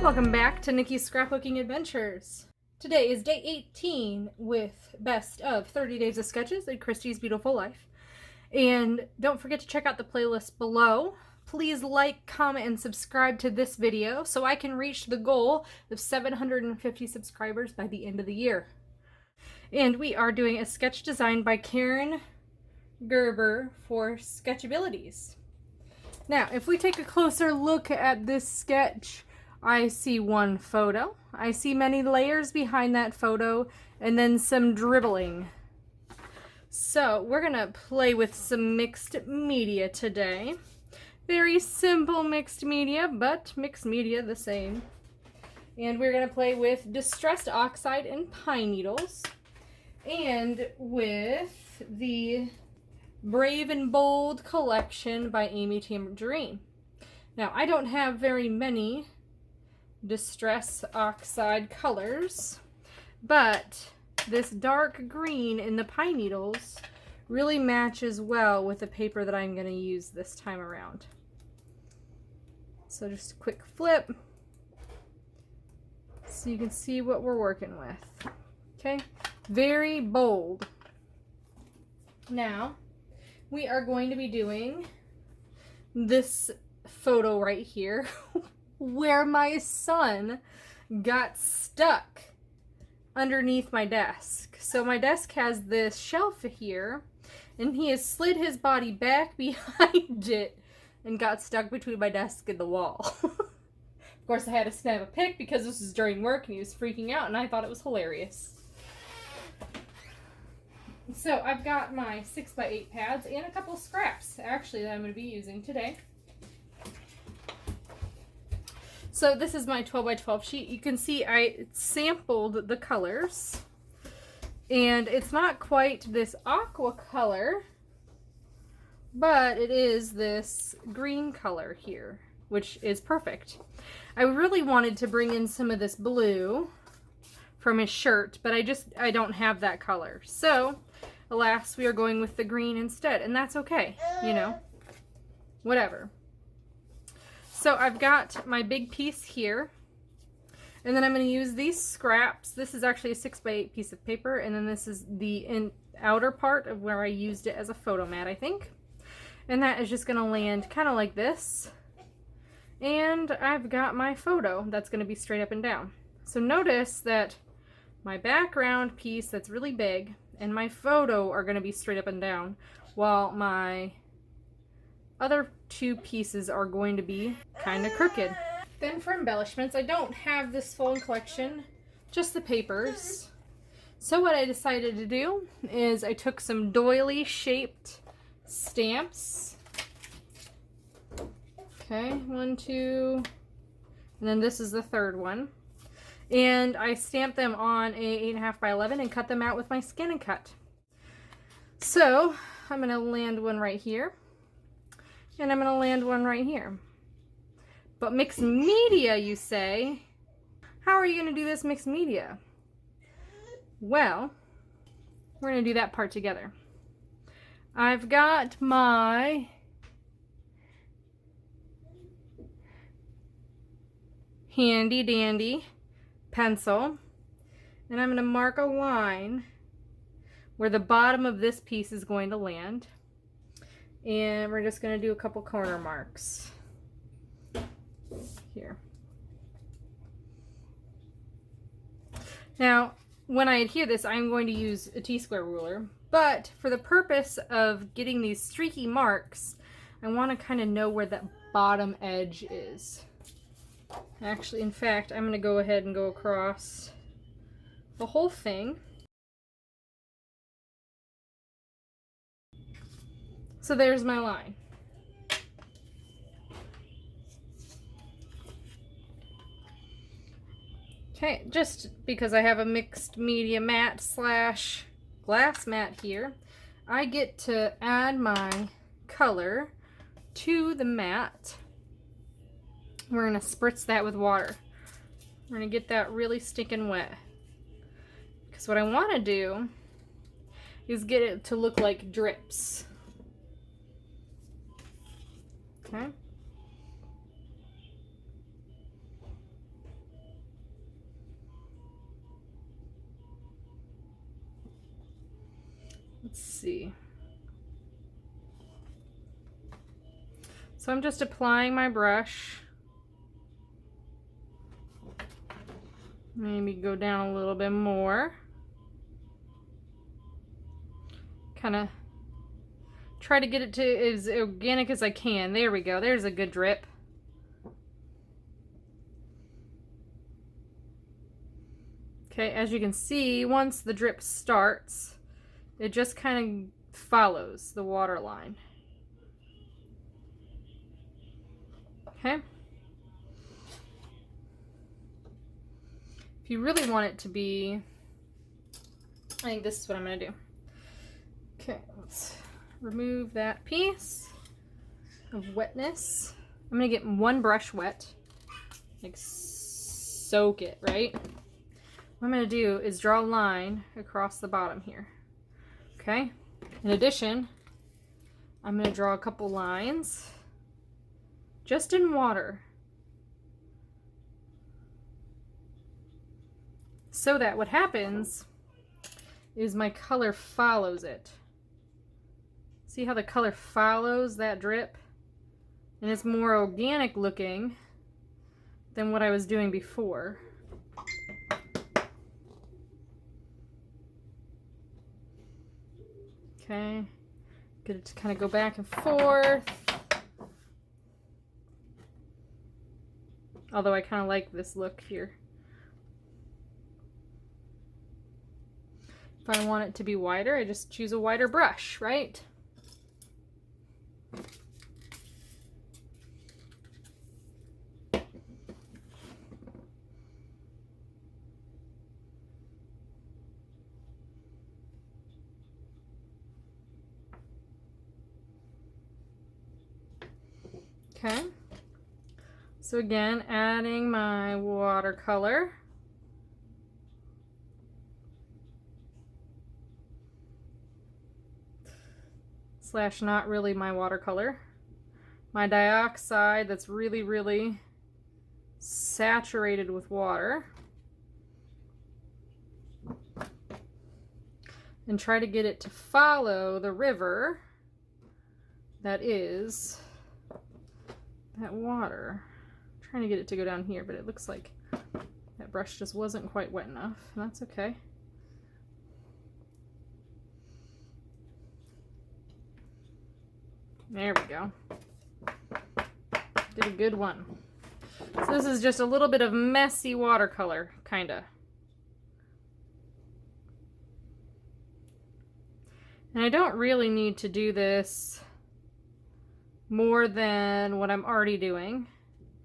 Welcome back to Nikki's Scrapbooking Adventures. Today is day 18 with Best of 30 Days of Sketches in Christy's Beautiful Life. And don't forget to check out the playlist below. Please like, comment, and subscribe to this video so I can reach the goal of 750 subscribers by the end of the year. And we are doing a sketch designed by Karen Gerber for Sketchabilities. Now, if we take a closer look at this sketch, I see one photo. I see many layers behind that photo, and then some dribbling. So we're gonna play with some mixed media today. Very simple mixed media, but mixed media the same. And we're gonna play with distressed oxide and pine needles, and with the Brave and Bold collection by Amy Tangerine. Now, I don't have very many distress oxide colors, but this dark green in the pine needles really matches well with the paper that I'm going to use this time around. So just a quick flip so you can see what we're working with. Okay, very bold. Now we are going to be doing this photo right here where my son got stuck underneath my desk. So my desk has this shelf here, and he has slid his body back behind it and got stuck between my desk and the wall. Of course, I had to snap a pic because this was during work and he was freaking out, and I thought it was hilarious. So I've got my 6x8 pads and a couple scraps actually that I'm going to be using today. So this is my 12x12 sheet. You can see I sampled the colors, and it's not quite this aqua color, but it is this green color here, which is perfect. I really wanted to bring in some of this blue from his shirt, but I don't have that color. So alas, we are going with the green instead, and that's okay, you know, whatever. So I've got my big piece here, and then I'm going to use these scraps. This is actually a 6x8 piece of paper, and then this is the outer part of where I used it as a photo mat, I think. And that is just going to land kind of like this. And I've got my photo that's going to be straight up and down. So notice that my background piece that's really big and my photo are going to be straight up and down, while my other two pieces are going to be kind of crooked. Then for embellishments, I don't have this full collection, just the papers. So what I decided to do is I took some doily shaped stamps. Okay, 1, 2, and then this is the third one. And I stamped them on a 8.5 by 11 and cut them out with my Scan and Cut. So I'm going to land one right here. And I'm going to land one right here. But mixed media, you say? How are you going to do this mixed media? Well, we're going to do that part together. I've got my handy dandy pencil, and I'm going to mark a line where the bottom of this piece is going to land. And we're just going to do a couple corner marks here. Now, when I adhere this, I'm going to use a T-square ruler, but for the purpose of getting these streaky marks, I want to kind of know where that bottom edge is. Actually, in fact, I'm going to go ahead and go across the whole thing. So there's my line. Okay, just because I have a mixed media mat slash glass mat here, I get to add my color to the mat. We're going to spritz that with water. We're going to get that really stinking wet. Because what I want to do is get it to look like drips. Okay. Let's see. So I'm just applying my brush. Maybe go down a little bit more. Kind of try to get it to as organic as I can. There we go. There's a good drip. Okay, as you can see, once the drip starts, it just kind of follows the water line. Okay. If you really want it to be, I think this is what I'm going to do. Okay, let's remove that piece of wetness. I'm going to get one brush wet, like soak it, right? What I'm going to do is draw a line across the bottom here. Okay? In addition, I'm going to draw a couple lines just in water so that what happens is my color follows it. See how the color follows that drip? And it's more organic looking than what I was doing before. Okay, get it to kind of go back and forth. Although I kind of like this look here. If I want it to be wider, I just choose a wider brush, right? Okay, so again, adding my watercolor. Slash not really my watercolor. My dioxide that's really, really saturated with water. And try to get it to follow the river that is that water. I'm trying to get it to go down here, but it looks like that brush just wasn't quite wet enough. That's okay. There we go. Did a good one. So this is just a little bit of messy watercolor, kinda. And I don't really need to do this more than what I'm already doing,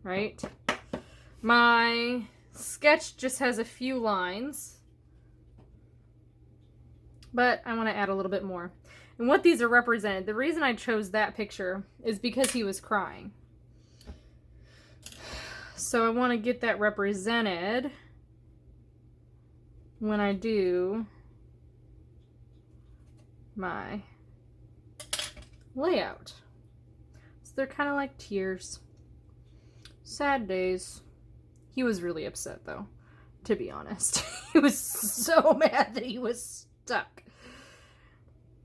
right? My sketch just has a few lines, but I want to add a little bit more. And what these are represented, the reason I chose that picture is because he was crying. So I want to get that represented when I do my layout. So they're kind of like tears. Sad days. He was really upset though, to be honest. He was so mad that he was stuck.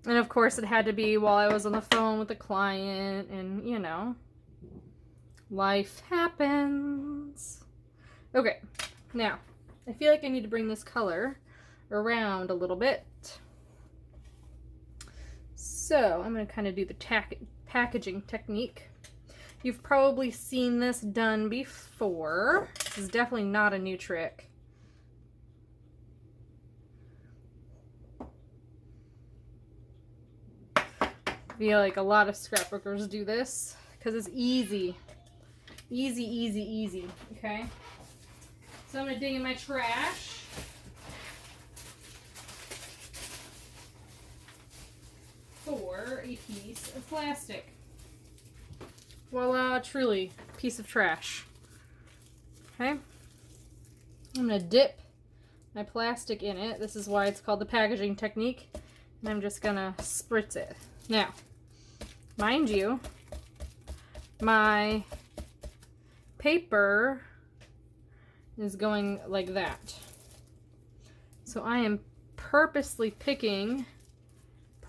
And of course it had to be while I was on the phone with the client, and you know, life happens. Okay, now I feel like I need to bring this color around a little bit. So I'm going to kind of do the packaging technique. You've probably seen this done before. This is definitely not a new trick. I feel like a lot of scrapbookers do this because it's easy. Easy, easy, easy. Okay? So I'm going to dig in my trash. For a piece of plastic. Voila, truly, piece of trash. Okay? I'm going to dip my plastic in it. This is why it's called the packaging technique. And I'm just going to spritz it. Now, mind you, my paper is going like that. So I am purposely picking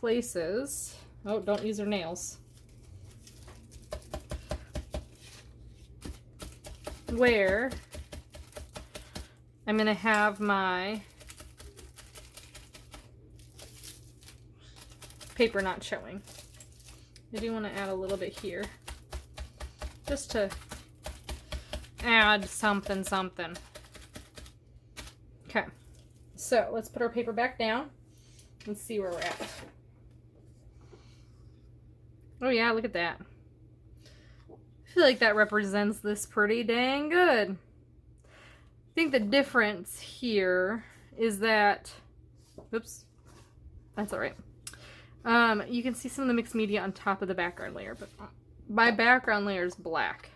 places. Oh, don't use your nails. Where I'm going to have my paper not showing. I do want to add a little bit here, just to add something. Okay, so let's put our paper back down and see where we're at. Oh yeah, look at that. I feel like that represents this pretty dang good. I think the difference here is that, oops, that's all right. You can see some of the mixed media on top of the background layer, but my background layer is black.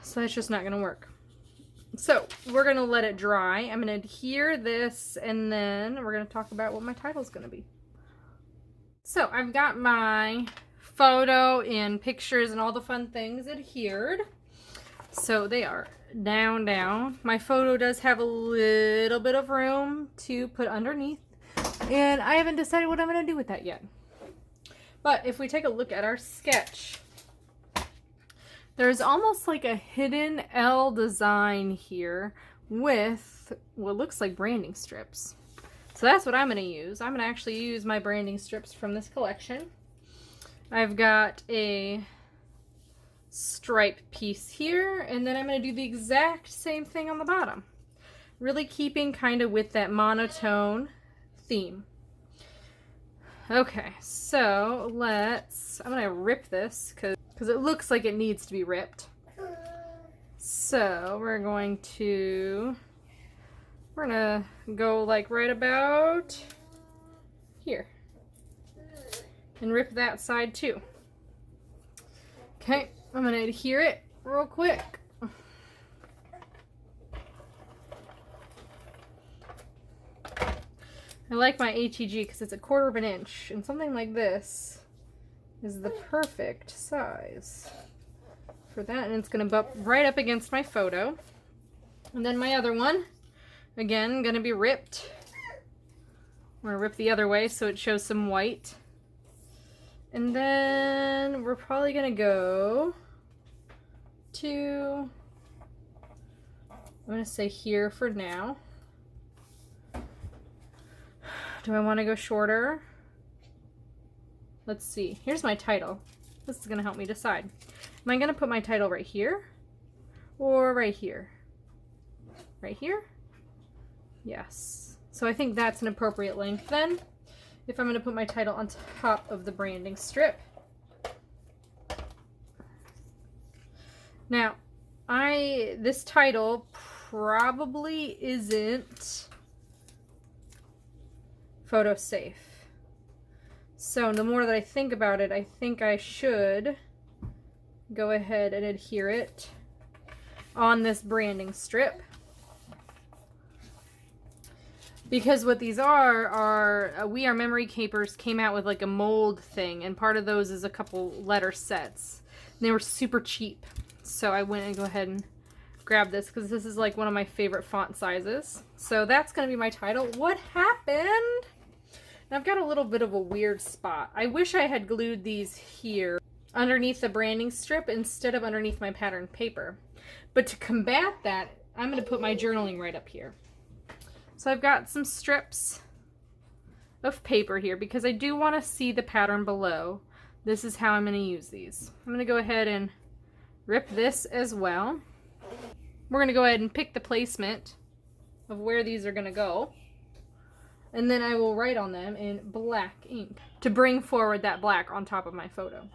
So that's just not gonna work. So we're gonna let it dry. I'm gonna adhere this, and then we're gonna talk about what my title is gonna be. So I've got my photo and pictures and all the fun things adhered. So they are down. My photo does have a little bit of room to put underneath, and I haven't decided what I'm going to do with that yet. But if we take a look at our sketch, there's almost like a hidden L design here with what looks like branding strips. So that's what I'm going to use. I'm going to actually use my branding strips from this collection. I've got a stripe piece here, and then I'm going to do the exact same thing on the bottom. Really keeping kind of with that monotone theme. Okay, so I'm going to rip this because it looks like it needs to be ripped. So we're going to go like right about here and rip that side too. Okay, I'm going to adhere it real quick. I like my ATG because it's 1/4 of an inch, and something like this is the perfect size for that, and it's going to bump right up against my photo. And then my other one, again, going to be ripped. I'm going to rip the other way so it shows some white. And then we're probably going to go to, I'm going to say here for now. Do I want to go shorter? Let's see. Here's my title. This is going to help me decide. Am I going to put my title right here or right here? Right here? Yes. So I think that's an appropriate length then, if I'm going to put my title on top of the branding strip. Now, this title probably isn't photo safe. So the more that I think about it, I think I should go ahead and adhere it on this branding strip. Because what these are We Are Memory Keepers came out with like a mold thing, and part of those is a couple letter sets. And they were super cheap. So I went and go ahead and grab this because this is like one of my favorite font sizes. So that's going to be my title. What happened? And I've got a little bit of a weird spot. I wish I had glued these here underneath the branding strip instead of underneath my patterned paper. But to combat that, I'm going to put my journaling right up here. So I've got some strips of paper here because I do want to see the pattern below. This is how I'm going to use these. I'm going to go ahead and rip this as well. We're going to go ahead and pick the placement of where these are going to go. And then I will write on them in black ink to bring forward that black on top of my photo.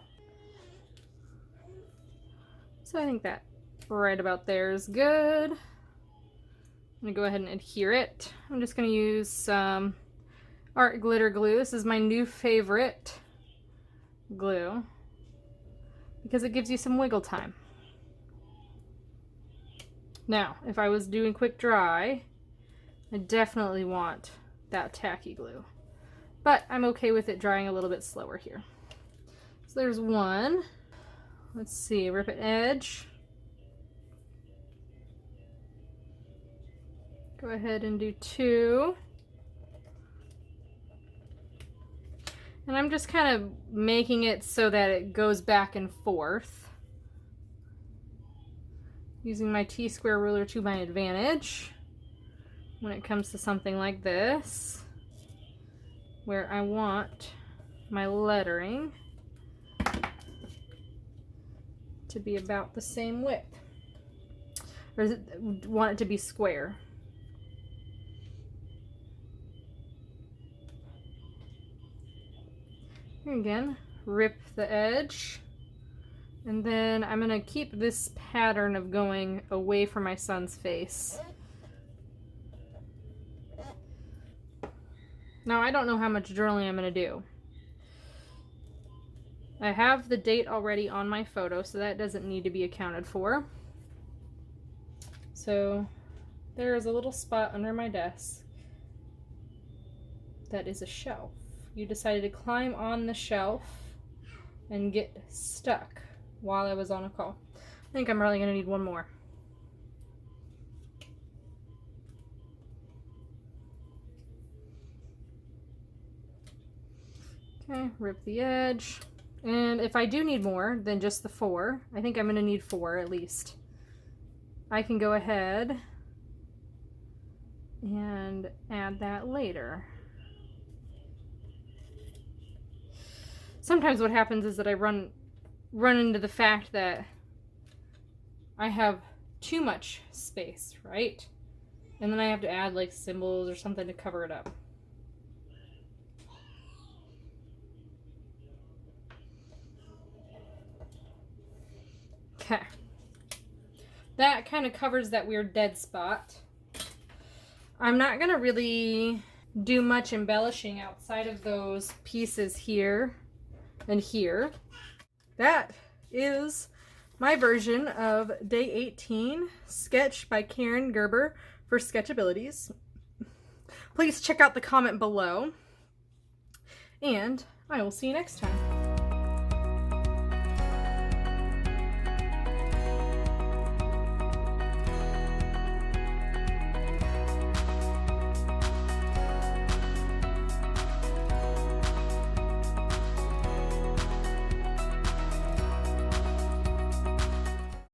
So I think that right about there is good. I'm going to go ahead and adhere it. I'm just going to use some art glitter glue. This is my new favorite glue because it gives you some wiggle time. Now, if I was doing quick dry, I definitely want that tacky glue. But I'm okay with it drying a little bit slower here. So there's one. Let's see, rip an edge. Go ahead and do two. And I'm just kind of making it so that it goes back and forth, using my T-square ruler to my advantage when it comes to something like this, where I want my lettering to be about the same width, or want it to be square. Here again, rip the edge, and then I'm gonna keep this pattern of going away from my son's face. Now I don't know how much drilling I'm gonna do. I have the date already on my photo, so that doesn't need to be accounted for. So there is a little spot under my desk that is a shelf. You decided to climb on the shelf and get stuck while I was on a call. I think I'm really gonna need one more. Okay, rip the edge. And if I do need more than just the 4, I think I'm gonna need 4 at least. I can go ahead and add that later. Sometimes what happens is that I run into the fact that I have too much space, right? And then I have to add like symbols or something to cover it up. Okay. That kind of covers that weird dead spot. I'm not gonna really do much embellishing outside of those pieces here and here. That is my version of Day 18, sketch by Karen Gerber for Sketchabilities. Please check out the comment below, and I will see you next time.